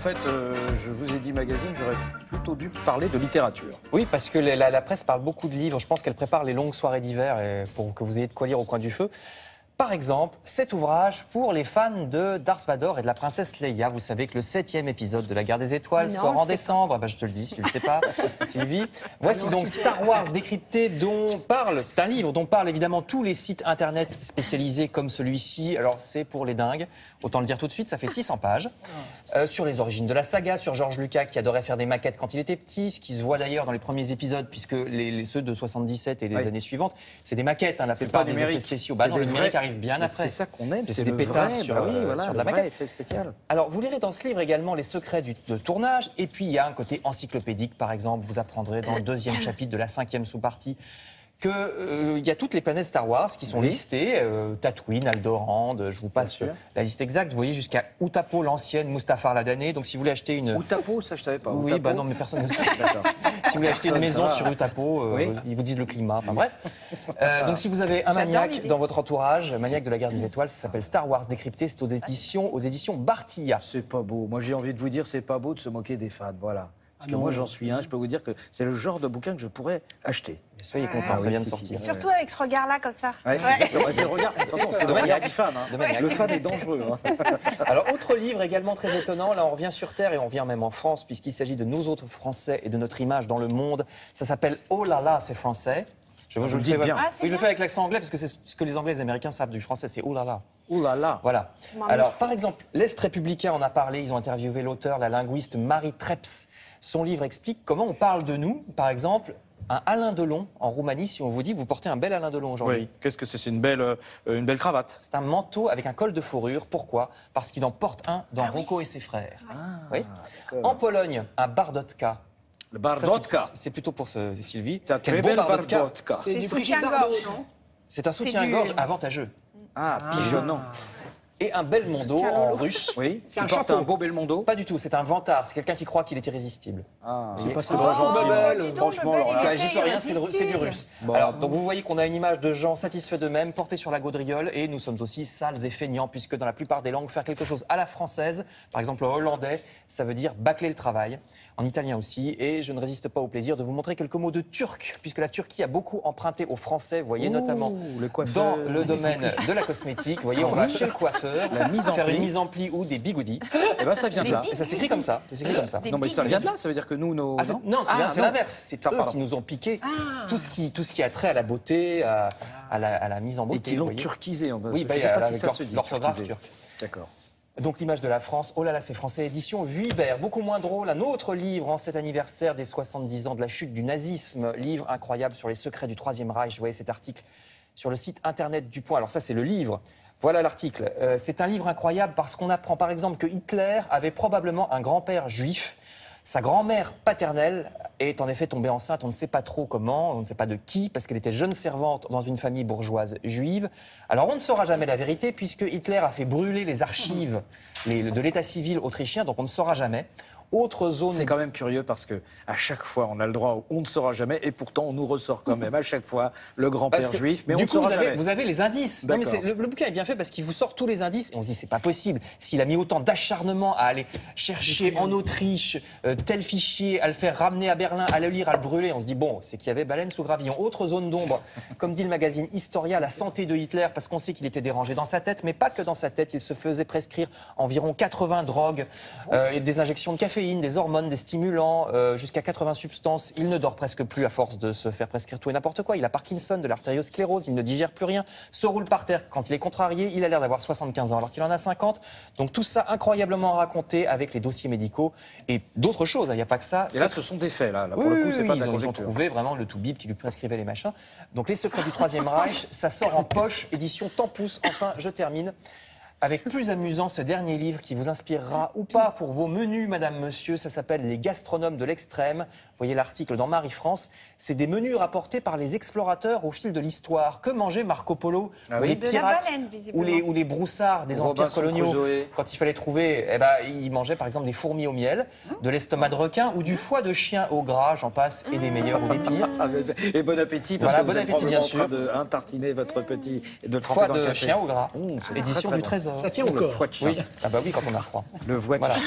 fait, je vous ai dit magazine, j'aurais plutôt dû parler de littérature. Oui, parce que la presse parle beaucoup de livres. Je pense qu'elle prépare les longues soirées d'hiver pour que vous ayez de quoi lire au coin du feu. Par exemple, cet ouvrage pour les fans de Darth Vader et de la princesse Leia. Vous savez que le 7e épisode de la Guerre des Étoiles sort en décembre. Je te le dis, si tu ne le sais pas, Sylvie. Voici donc Star Wars décrypté dont parle, c'est un livre dont parlent évidemment tous les sites internet spécialisés comme celui-ci. Alors c'est pour les dingues, autant le dire tout de suite, ça fait 600 pages. Sur les origines de la saga, sur George Lucas qui adorait faire des maquettes quand il était petit, ce qui se voit d'ailleurs dans les premiers épisodes, puisque ceux de 77 et les années suivantes, c'est des maquettes, la plupart des effets spéciaux. Non, le numérique arrive bien après. C'est ça qu'on aime, c'est des pétards sur de la maquette. Effet spécial. Alors, vous lirez dans ce livre également les secrets de tournage, et puis il y a un côté encyclopédique, par exemple, vous apprendrez dans le 2e chapitre de la 5e sous-partie qu'il y a toutes les planètes Star Wars qui sont listées, Tatooine, Alderaan, je vous passe la liste exacte, vous voyez jusqu'à Utapo, l'ancienne, Mustafar l'Adané. Donc si vous voulez acheter une... Utapo, ça je savais pas. Oui, Utapo. Non mais personne ne sait. Si vous voulez acheter une maison sur Utapo, ils vous disent le climat, enfin bref. Donc si vous avez un maniaque dans votre entourage, maniaque de la Guerre des Étoiles, ça s'appelle Star Wars décrypté, c'est aux éditions Bartilla. C'est pas beau, moi j'ai envie de vous dire, c'est pas beau de se moquer des fans, voilà. Parce que moi j'en suis un, je peux vous dire que c'est le genre de bouquin que je pourrais acheter. Mais soyez contents, ça vient de sortir. Surtout avec ce regard-là comme ça. C'est le regard, de toute façon, c'est le regard du fan. Le fan est dangereux. Alors, autre livre également très étonnant, là on revient sur Terre et on revient même en France, puisqu'il s'agit de nous autres Français et de notre image dans le monde. Ça s'appelle Oh là là, c'est français. Je le dis bien. Oui, je le fais avec l'accent anglais, parce que c'est ce que les Anglais et les Américains savent du français, c'est Oh là là. Oh là là. Voilà. Alors, par exemple, l'Est républicain en a parlé, ils ont interviewé l'auteur, la linguiste Marie Treps. Son livre explique comment on parle de nous, par exemple, un Alain Delon en Roumanie, si on vous dit vous portez un bel Alain Delon aujourd'hui. Oui. Qu'est-ce que c'est? C'est une belle cravate. C'est un manteau avec un col de fourrure. Pourquoi? Parce qu'il en porte un dans Rocco et ses frères. Oui. En Pologne, un bardotka. Le bardotka. C'est plutôt pour Sylvie. C'est un très bel bardotka. C'est du soutien-gorge, non? C'est un soutien-gorge avantageux. Ah, pigeonnant. Et un Belmondo en russe. Oui, c'est un chapeau. Un beau Belmondo. Pas du tout, c'est un vantard. C'est quelqu'un qui croit qu'il est irrésistible. C'est pas très gentil. Franchement, j'y peux rien, c'est du russe. Bon. Alors, donc vous voyez qu'on a une image de gens satisfaits d'eux-mêmes, portés sur la gaudriole, et nous sommes aussi sales et feignants, puisque dans la plupart des langues, faire quelque chose à la française, par exemple en hollandais, ça veut dire bâcler le travail. En italien aussi, et je ne résiste pas au plaisir de vous montrer quelques mots de turc, puisque la Turquie a beaucoup emprunté aux Français, vous voyez, notamment dans le domaine de la cosmétique. Vous voyez, on va chez le coiffeur, faire une mise en pli ou des bigoudis. Et ben ça vient de là. Et ça s'écrit comme ça. Non, mais ça vient de là, ça veut dire que nous, nos... Non, c'est l'inverse. C'est eux qui nous ont piqué tout ce qui a trait à la beauté, à la mise en beauté. Et qui l'ont turquisé. Oui, je ne sais pas si ça se dit. L'orthographe turque. D'accord. Donc l'image de la France, oh là là, c'est français, édition Vuibert, beaucoup moins drôle, un autre livre en cet anniversaire des 70 ans de la chute du nazisme, livre incroyable sur les secrets du Troisième Reich. Vous voyez cet article sur le site internet du Point. Alors ça, c'est le livre. Voilà l'article. C'est un livre incroyable parce qu'on apprend par exemple que Hitler avait probablement un grand-père juif. Sa grand-mère paternelle est en effet tombée enceinte, on ne sait pas trop comment, on ne sait pas de qui, parce qu'elle était jeune servante dans une famille bourgeoise juive. Alors on ne saura jamais la vérité, puisque Hitler a fait brûler les archives de l'état civil autrichien, donc on ne saura jamais. Autre zone... C'est quand même curieux parce que à chaque fois on a le droit, on ne saura jamais, et pourtant on nous ressort quand même à chaque fois le grand-père juif, mais on ne saura jamais. Vous avez les indices. Non, mais le bouquin est bien fait parce qu'il vous sort tous les indices et on se dit c'est pas possible. S'il a mis autant d'acharnement à aller chercher en Autriche tel fichier, à le faire ramener à Berlin, à le lire, à le brûler, on se dit bon, c'est qu'il y avait baleine sous gravillon. Autre zone d'ombre, comme dit le magazine Historia, la santé de Hitler, parce qu'on sait qu'il était dérangé dans sa tête, mais pas que dans sa tête. Il se faisait prescrire environ 80 drogues, et des injections de caféine, des hormones, des stimulants, jusqu'à 80 substances. Il ne dort presque plus à force de se faire prescrire tout et n'importe quoi. Il a Parkinson, de l'artériosclérose, il ne digère plus rien, se roule par terre quand il est contrarié. Il a l'air d'avoir 75 ans alors qu'il en a 50. Donc tout ça incroyablement raconté avec les dossiers médicaux et d'autres choses. Il n'y a pas que ça. Et là, ce sont des faits. Là pour le coup, c'est pas de la conjecture. Ils ont trouvé vraiment le toubib qui lui prescrivait les machins. Donc les secrets du Troisième Reich, ça sort en poche, édition Tempus. Enfin, je termine avec plus amusant ce dernier livre qui vous inspirera ou pas pour vos menus, madame, monsieur. Ça s'appelle Les gastronomes de l'extrême. Vous voyez l'article dans Marie-France. C'est des menus rapportés par les explorateurs au fil de l'histoire. Que mangeait Marco Polo, les pirates ou les broussards des empires coloniaux. Quand il fallait trouver, il mangeait par exemple des fourmis au miel, de l'estomac de requin ou du foie de chien au gras, j'en passe, et des meilleurs ou des pires. Et bon appétit, parce que vous êtes bien sûr. En train de tartiner votre petit... Foie de chien au gras, édition du Trésor. Ça tient encore. Oui. Ah bah oui, quand on a froid. Le voiture. Voilà.